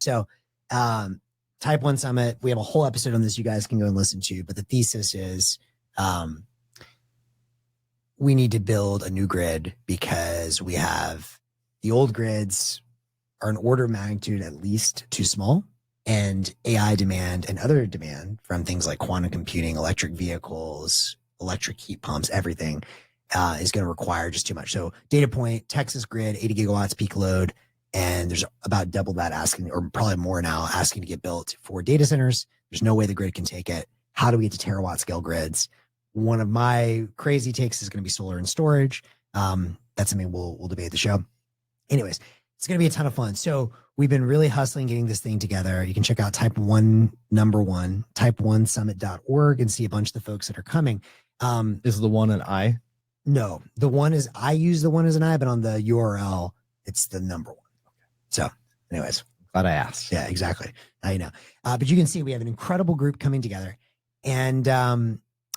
So Type 1 Summit, we have a whole episode on this you guys can go and listen to, but the thesis is we need to build a new grid because we have the old grids are an order of magnitude at least too small, and AI demand and other demand from things like quantum computing, electric vehicles, electric heat pumps, everything is going to require just too much. So data point, Texas grid, 80 gigawatts peak load, and there's about double that asking, or probably more now, asking to get built for data centers. There's no way the grid can take it. How do we get to terawatt scale grids? One of my crazy takes is going to be solar and storage. That's something we'll debate the show. Anyways, it's going to be a ton of fun. So we've been really hustling getting this thing together. You can check out type1summit.org and see a bunch of the folks that are coming. Is the one an I? No, the one is, I use the one as an I, but on the URL, it's the number one. So anyways. Glad I asked. Yeah, exactly. Now you know. But you can see we have an incredible group coming together. And I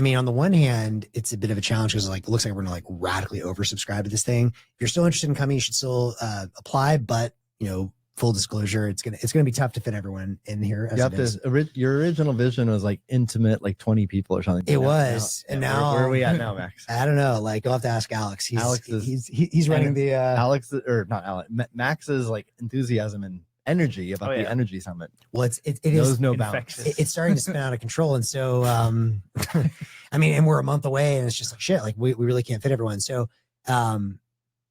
mean, on the one hand, it's a bit of a challenge because like it looks like we're gonna like radically oversubscribe to this thing. If you're still interested in coming, you should still apply. But you know, full disclosure, it's gonna be tough to fit everyone in here. You have to, your original vision was like intimate, like 20 people or something. It was, and now where are we at now, Max? I don't know. Like, you'll have to ask Alex. He's running the Alex, or not Alex. Max's like enthusiasm and energy about the energy summit. Well, it knows is no bounds. It's starting to spin out of control, and so I mean, and we're a month away, and it's just like shit. Like we really can't fit everyone. So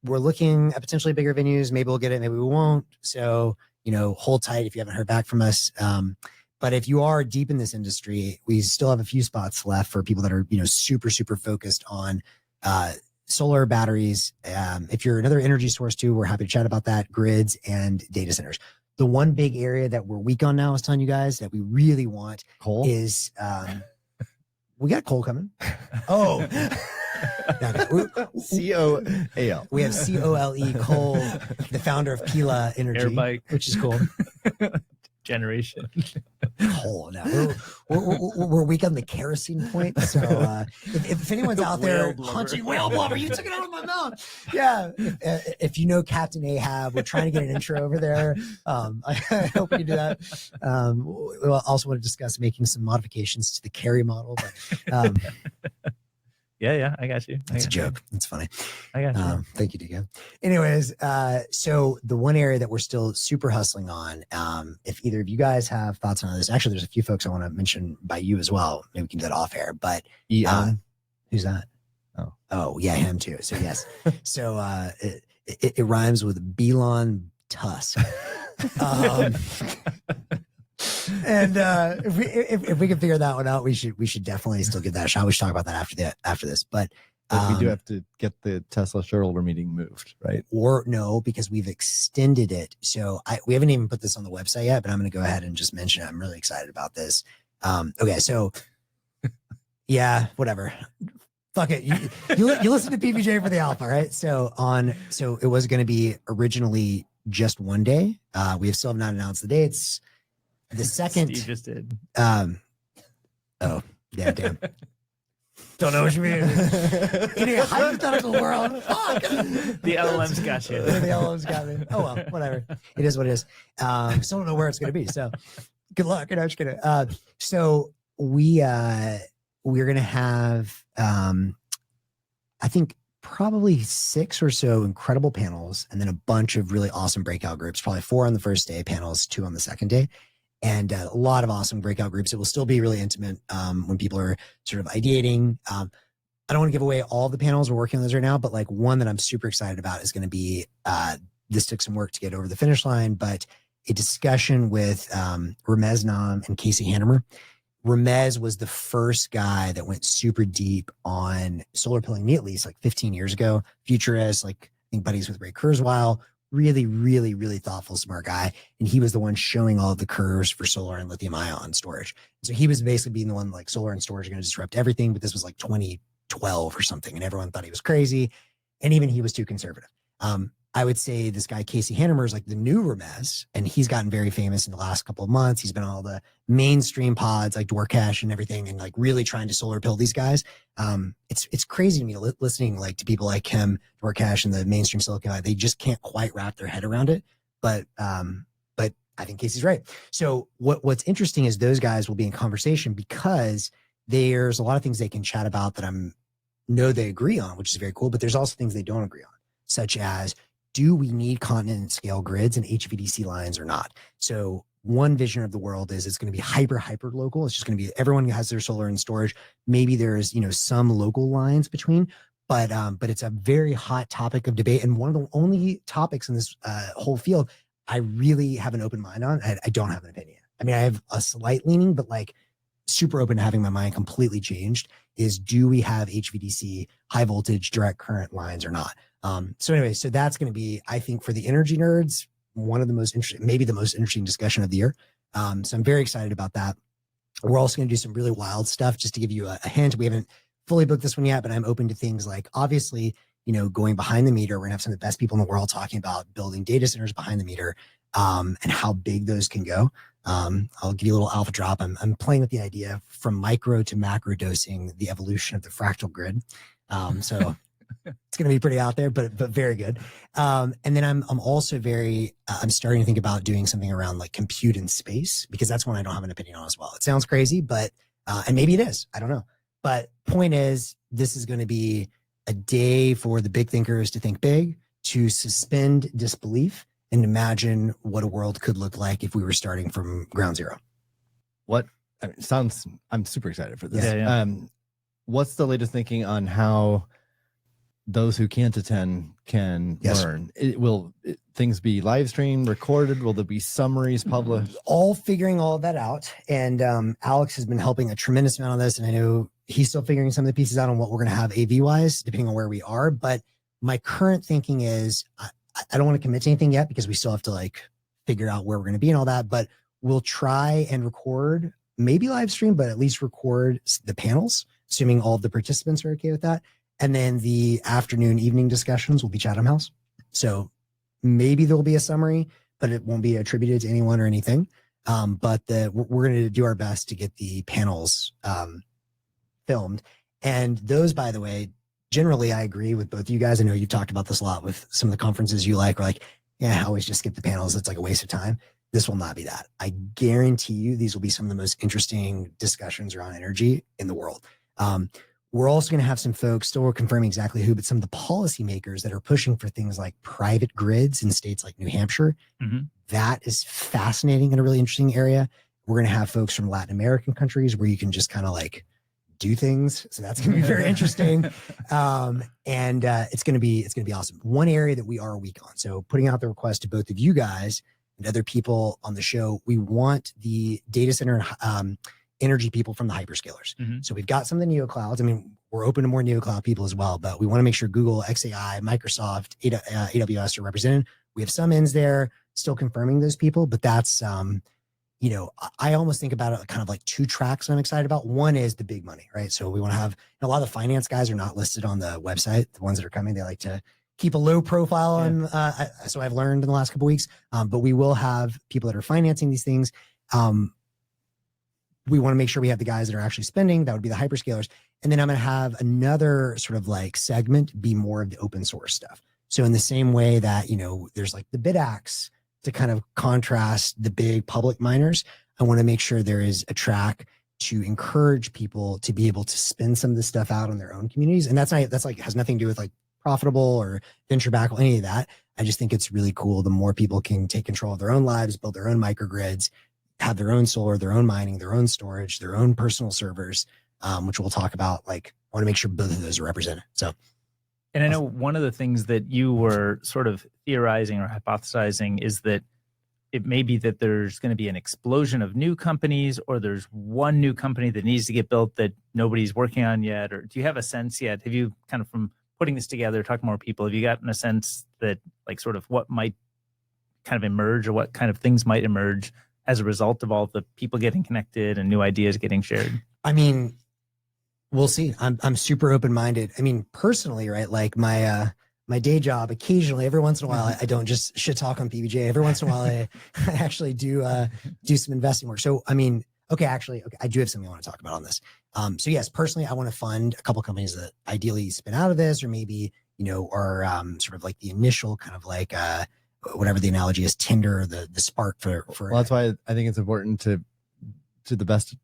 we're looking at potentially bigger venues. Maybe we'll get it, maybe we won't. So you know, hold tight if you haven't heard back from us. But if you are deep in this industry, we still have a few spots left for people that are, you know, super focused on solar batteries. If you're another energy source too, we're happy to chat about that, grids and data centers. The one big area that we're weak on now, I was telling you guys, that we really want coal is we got coal coming. Oh, COAL. We have COLE, Cole, the founder of Pila Energy, Air bike, which is cool. Generation. Coal. Now we're weak on the kerosene point. So if anyone's out there hunting whale blubber, you took it out of my mouth. Yeah. If you know Captain Ahab, we're trying to get an intro over there. I hope we can do that. We also want to discuss making some modifications to the carry model. But, yeah, I got you. That's a joke. That's funny. I got you. Thank you, Diego. Anyways, so the one area that we're still super hustling on, if either of you guys have thoughts on this, actually, there's a few folks I want to mention by you as well. Maybe we can do that off air, but who's that? Oh, yeah, him too. So yes. So it rhymes with Belon Tusk. And if we can figure that one out, we should definitely still give that a shot. We should talk about that after this. But we do have to get the Tesla shareholder meeting moved, right? Or no, because we've extended it. So we haven't even put this on the website yet, but I'm going to go ahead and just mention it. I'm really excited about this. Okay, so yeah, whatever. Fuck it. You listen to PBJ for the alpha, right? So it was going to be originally just one day. We still have not announced the dates. The second, Steve just did. Oh, yeah, damn. Don't know what you mean. In a hypothetical world, fuck. The LLM's got you. The LLM's got me. Oh well, whatever. It is what it is. Still don't know where it's going to be. So, good luck. I'm just kidding. So we're going to have, I think probably 6 or so incredible panels, and then a bunch of really awesome breakout groups. Probably 4 on the first day, panels 2 on the second day. And a lot of awesome breakout groups. It will still be really intimate when people are sort of ideating. I don't want to give away all the panels. We're working on those right now, but like one that I'm super excited about is going to be, this took some work to get over the finish line, but a discussion with Ramez Nam and Casey Hannemer. Ramez was the first guy that went super deep on solar pilling me, at least like 15 years ago. Futurist, like I think buddies with Ray Kurzweil. Really thoughtful, smart guy. And he was the one showing all of the curves for solar and lithium ion storage. So he was basically being the one like solar and storage are going to disrupt everything. But this was like 2012 or something. And everyone thought he was crazy. And even he was too conservative. I would say this guy, Casey Hannemer, is like the new Ramez, and he's gotten very famous in the last couple of months. He's been on all the mainstream pods like Dwarkesh and everything, and like really trying to solar pill these guys. It's crazy to me listening like to people like him, Dwarkesh, and the mainstream Silicon Valley. They just can't quite wrap their head around it. But I think Casey's right. So what's interesting is those guys will be in conversation because there's a lot of things they can chat about that know they agree on, which is very cool. But there's also things they don't agree on, such as, do we need continent scale grids and HVDC lines or not? So one vision of the world is it's going to be hyper local. It's just going to be everyone has their solar and storage. Maybe there's, some local lines between, but it's a very hot topic of debate. And one of the only topics in this whole field I really have an open mind on. I don't have an opinion. I mean, I have a slight leaning, but like super open to having my mind completely changed is, do we have HVDC high voltage direct current lines or not? So anyway, so that's going to be, I think, for the energy nerds, one of the most interesting, maybe the most interesting discussion of the year. So I'm very excited about that. We're also going to do some really wild stuff. Just to give you a hint, we haven't fully booked this one yet, but I'm open to things like, obviously, going behind the meter. We're gonna have some of the best people in the world talking about building data centers behind the meter, and how big those can go. I'll give you a little alpha drop. I'm playing with the idea from micro to macro dosing, the evolution of the fractal grid. So it's going to be pretty out there, but very good. And then I'm also I'm starting to think about doing something around like compute in space, because that's one I don't have an opinion on as well. It sounds crazy, but and maybe it is, I don't know. But point is, this is going to be a day for the big thinkers to think big, to suspend disbelief, and imagine what a world could look like if we were starting from ground zero. I'm super excited for this. Yeah. What's the latest thinking on how those who can't attend can learn? Will things be live streamed, recorded? Will there be summaries published? All figuring all of that out. And Alex has been helping a tremendous amount on this. And I know he's still figuring some of the pieces out on what we're going to have AV wise, depending on where we are. But my current thinking is, I don't want to commit to anything yet, because we still have to like figure out where we're going to be and all that. But we'll try and record, maybe live stream, but at least record the panels, assuming all of the participants are okay with that. And then the afternoon, evening discussions will be Chatham House. So maybe there'll be a summary, but it won't be attributed to anyone or anything. But we're going to do our best to get the panels filmed. And those, by the way, generally, I agree with both you guys. I know you've talked about this a lot with some of the conferences you like. We're like, yeah, I always just skip the panels. It's like a waste of time. This will not be that. I guarantee you these will be some of the most interesting discussions around energy in the world. We're also going to have some folks, still we're confirming exactly who, but some of the policymakers that are pushing for things like private grids in states like New Hampshire. Mm-hmm. That is fascinating and a really interesting area. We're going to have folks from Latin American countries where you can just kind of like do things. So that's going to be very interesting. And it's going to be awesome. One area that we are weak on. So putting out the request to both of you guys and other people on the show, we want the data center energy people from the hyperscalers. Mm-hmm. So we've got some of the neoclouds. I mean, we're open to more neocloud people as well, but we want to make sure Google, XAI, Microsoft, AWS are represented. We have some ends there, still confirming those people, but that's, I almost think about it kind of like two tracks I'm excited about. One is the big money, right? So we want to have, a lot of the finance guys are not listed on the website. The ones that are coming, they like to keep a low profile on, so I've learned in the last couple of weeks, but we will have people that are financing these things. We want to make sure we have the guys that are actually spending. That would be the hyperscalers. And then I'm going to have another sort of like segment be more of the open source stuff. So in the same way that, there's like the BitAxe to kind of contrast the big public miners, I want to make sure there is a track to encourage people to be able to spend some of this stuff out on their own communities. And that's like, has nothing to do with like profitable or venture back or any of that. I just think it's really cool. The more people can take control of their own lives, build their own microgrids, have their own solar, their own mining, their own storage, their own personal servers, which we'll talk about. Like, I want to make sure both of those are represented. So, and I know one of the things that you were sort of theorizing or hypothesizing is that it may be that there's going to be an explosion of new companies, or there's one new company that needs to get built that nobody's working on yet. Or do you have a sense yet? Have you kind of, from putting this together, talking to more people, have you gotten a sense that like sort of what might kind of emerge, or what kind of things might emerge as a result of all the people getting connected and new ideas getting shared? I mean, we'll see. I'm super open-minded. I mean, personally, right? Like my day job, occasionally, every once in a while, I don't just shit talk on PBJ. Every once in a while, I actually do some investing work. So, I mean, okay, I do have something I want to talk about on this. So yes, personally, I want to fund a couple companies that ideally spin out of this, or maybe, are sort of like the initial kind of like, whatever the analogy is, Tinder, the spark for. Well, that's why I think it's important to the best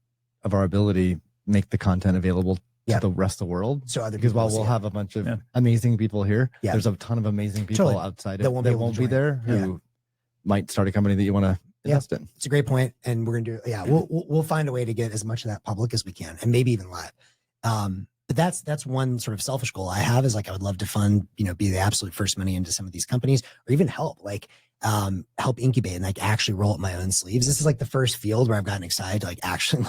of our ability, make the content available to the rest of the world. So other because people while we'll have a bunch of amazing people here, there's a ton of amazing people outside that that won't be there who might start a company that you want to invest in. It's a great point, and we're gonna do. We'll find a way to get as much of that public as we can, and maybe even live. But that's one sort of selfish goal I have, is like, I would love to fund, be the absolute first money into some of these companies, or even help incubate and like actually roll up my own sleeves. This is like the first field where I've gotten excited to like actually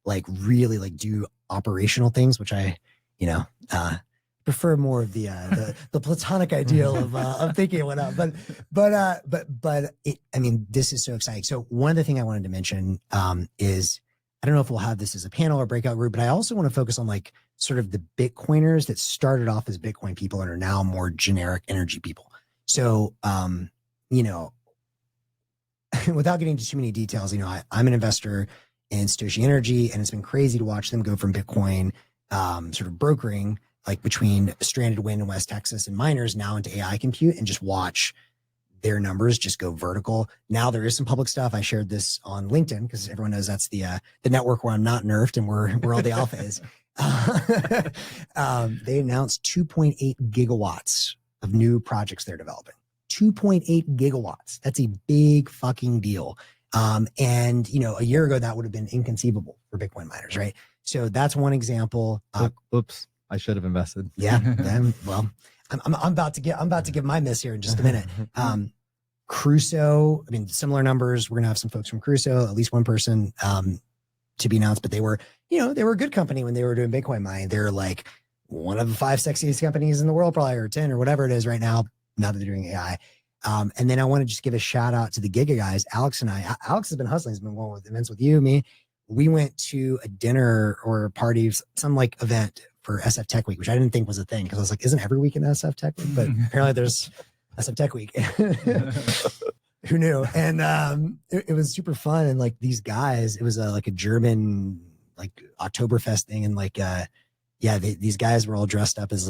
like really like do operational things, which I prefer more of the platonic ideal of thinking and whatnot. But this is so exciting. So one of the things I wanted to mention is, I don't know if we'll have this as a panel or breakout group, but I also want to focus on like sort of the Bitcoiners that started off as Bitcoin people and are now more generic energy people. So, without getting into too many details, I'm an investor in Satoshi Energy, and it's been crazy to watch them go from Bitcoin sort of brokering like between stranded wind in West Texas and miners now into AI compute, and just watch their numbers just go vertical. Now there is some public stuff. I shared this on LinkedIn because everyone knows that's the network where I'm not nerfed and where all the alpha is. They announced 2.8 gigawatts of new projects they're developing. 2.8 gigawatts. That's a big fucking deal. And a year ago that would have been inconceivable for Bitcoin miners, right? So that's one example. Oops, I should have invested. Yeah. Well, I'm about to give my miss here in just a minute. Crusoe, similar numbers. We're gonna have some folks from Crusoe, at least one person to be announced, but they were a good company when they were doing Bitcoin mining. They're like one of the 5 sexiest companies in the world, probably, or 10 or whatever it is right now that they're doing AI. And then I want to just give a shout out to the Giga guys. Alex and I. Alex has been hustling. He's been going with events with you, me. We went to a dinner or a party, some like event for SF Tech Week, which I didn't think was a thing, because I was like, isn't every week in SF Tech Week? But apparently there's SF Tech Week. Who knew? And it was super fun. And like these guys, it was like a German like Oktoberfest thing, and like these guys were all dressed up as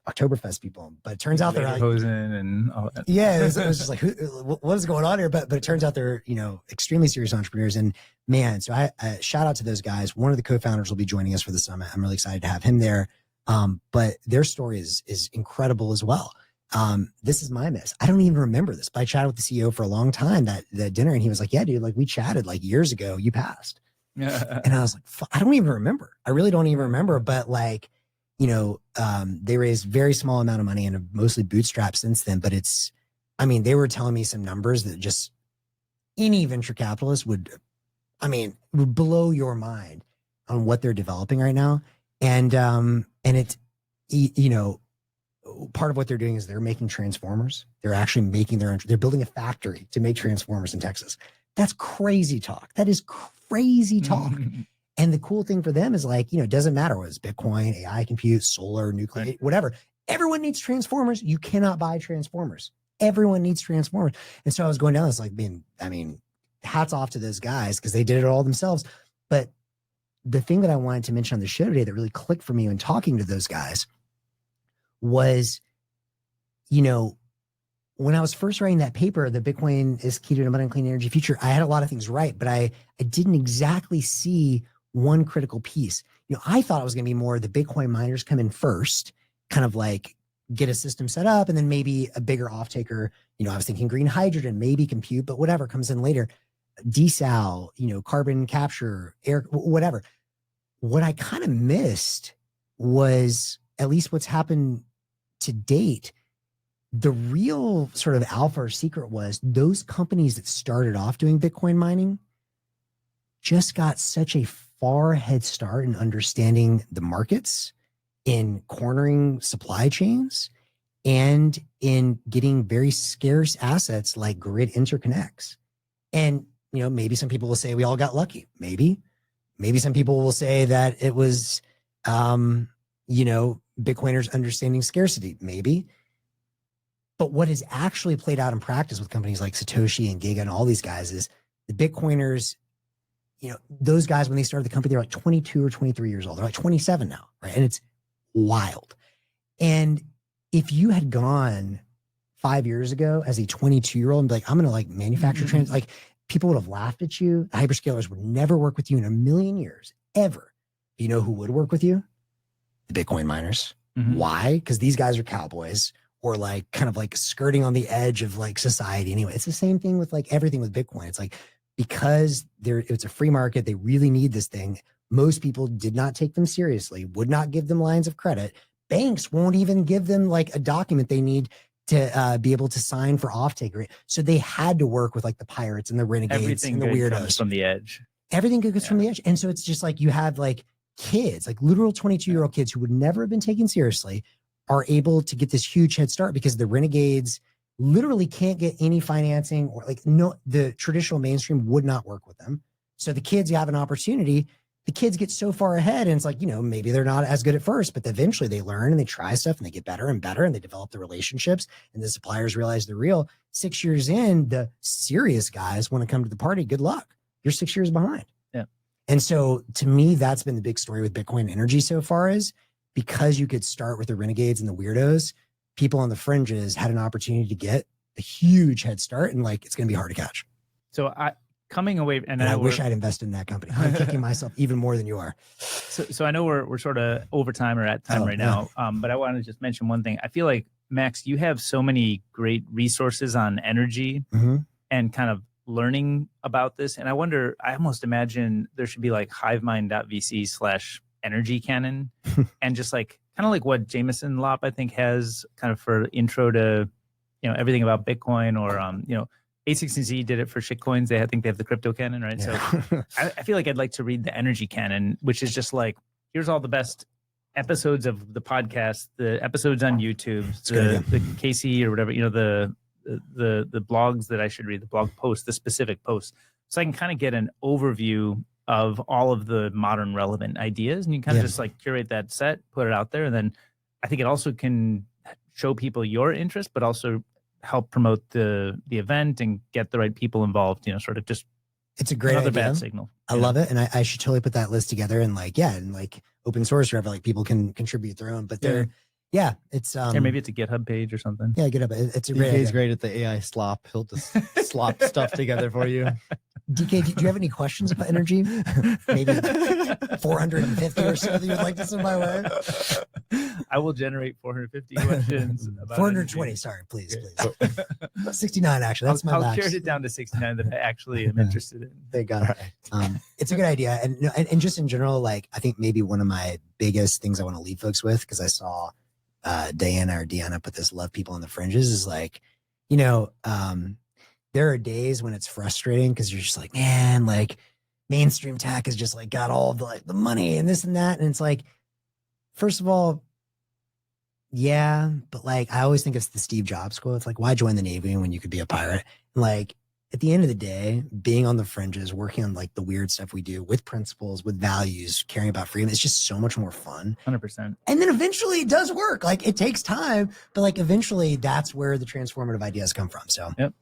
Oktoberfest people, but it turns out they're like, and all that. Yeah, it was just like, what is going on here? But it turns out they're extremely serious entrepreneurs. And man, so I shout out to those guys. One of the co-founders will be joining us for the summit. I'm really excited to have him there. But their story is incredible as well. This is my miss. I don't even remember this, but I chatted with the CEO for a long time that dinner, and he was like, "Yeah, dude, like we chatted like years ago. You passed." And I was like, I don't even remember. I really don't even remember. But like, they raised very small amount of money and have mostly bootstrapped since then. But they were telling me some numbers that just any venture capitalist would blow your mind on what they're developing right now. And it's, part of what they're doing is they're making transformers. They're actually making they're building a factory to make transformers in Texas. That's crazy talk. That is crazy talk. And the cool thing for them is like, it doesn't matter what it's Bitcoin, AI compute, solar, nuclear, whatever. Everyone needs transformers. You cannot buy transformers. Everyone needs transformers. And so I was going down this like hats off to those guys because they did it all themselves. But the thing that I wanted to mention on the show today that really clicked for me when talking to those guys was, when I was first writing that paper, the Bitcoin is key to an abundant clean energy future, I had a lot of things right, but I didn't exactly see one critical piece. I thought it was going to be more the Bitcoin miners come in first, kind of like get a system set up, and then maybe a bigger off taker. I was thinking green hydrogen, maybe compute, but whatever comes in later. Desal, carbon capture, air, whatever. What I kind of missed was, at least what's happened to date, the real sort of alpha or secret was those companies that started off doing Bitcoin mining just got such a far head start in understanding the markets, in cornering supply chains, and in getting very scarce assets like grid interconnects. And, maybe some people will say we all got lucky. Maybe some people will say that it was, Bitcoiners understanding scarcity. Maybe. But what has actually played out in practice with companies like Satoshi and Giga and all these guys is the Bitcoiners, those guys, when they started the company, they're like 22 or 23 years old. They're like 27 now, right? And it's wild. And if you had gone 5 years ago as a 22-year-old and be like, I'm going to like manufacture like people would have laughed at you. The hyperscalers would never work with you in a million years, ever. You know who would work with you? The Bitcoin miners. Why? Because these guys are cowboys or like kind of like skirting on the edge of like society. Anyway, it's the same thing with like everything with Bitcoin. It's like, because it's a free market, they really need this thing. Most people did not take them seriously, would not give them lines of credit. Banks won't even give them like a document they need to be able to sign for offtake. So they had to work with like the pirates and the renegades Everything and the weirdos comes from the edge. Everything good comes from the edge. And so it's just like you have like kids, like literal 22-year-old kids who would never have been taken seriously are able to get this huge head start because the renegades literally can't get any financing or like the traditional mainstream would not work with them. So the kids, you have an opportunity. The kids get so far ahead and it's like, maybe they're not as good at first, but eventually they learn and they try stuff and they get better and better and they develop the relationships and the suppliers realize they're real. 6 years in, the serious guys want to come to the party. Good luck. You're 6 years behind. Yeah. And so to me, that's been the big story with Bitcoin energy so far is because you could start with the renegades and the weirdos, people on the fringes had an opportunity to get a huge head start and like, it's going to be hard to catch. So coming away, and I wish I'd invested in that company. I'm kicking myself even more than you are. So I know we're sort of over time or at time now, but I want to just mention one thing. I feel like, Max, you have so many great resources on energy and kind of learning about this. And I wonder, I almost imagine there should be like hivemind.vc/energy canon and just like kind of like what Jameson Lopp, I think, has kind of for intro to, everything about Bitcoin or, A16Z did it for shitcoins. I think they have the crypto canon, right? Yeah. So I feel like I'd like to read the energy canon, which is just like, here's all the best episodes of the podcast, the episodes on YouTube, the KC or whatever, the blogs that I should read, the blog posts, the specific posts. So I can kind of get an overview of all of the modern relevant ideas and you kind of just like curate that set, put it out there. And then I think it also can show people your interest, but also help promote the event and get the right people involved, sort of just it's a great another idea. bad signal. I love it. And I should totally put that list together and like, and like open source or whatever, like people can contribute their own, but it's maybe it's a GitHub page or something. Yeah, GitHub. It's a great DK's idea. great at the AI slop. He'll just slop stuff together for you. DK, do you have any questions about energy? Maybe 450 or so that you'd like to send my way? I will generate 450 questions. About 420, energy. sorry, please. 69, actually. That's my I'll max. carry it down to 69 that I actually am interested in. Thank God. It's a good idea. And just in general, like, I think maybe one of my biggest things I want to leave folks with, because I saw Deanna put this love people on the fringes, is like, there are days when it's frustrating because you're just like, man, like mainstream tech has just like got all the money and this and that. And it's like, first of all, yeah, but like, I always think it's the Steve Jobs quote. It's like, why join the Navy when you could be a pirate? And like, at the end of the day, being on the fringes, working on like the weird stuff we do with principles, with values, caring about freedom, it's just so much more fun. 100%. And then eventually it does work. Like it takes time, but like eventually that's where the transformative ideas come from. So yep.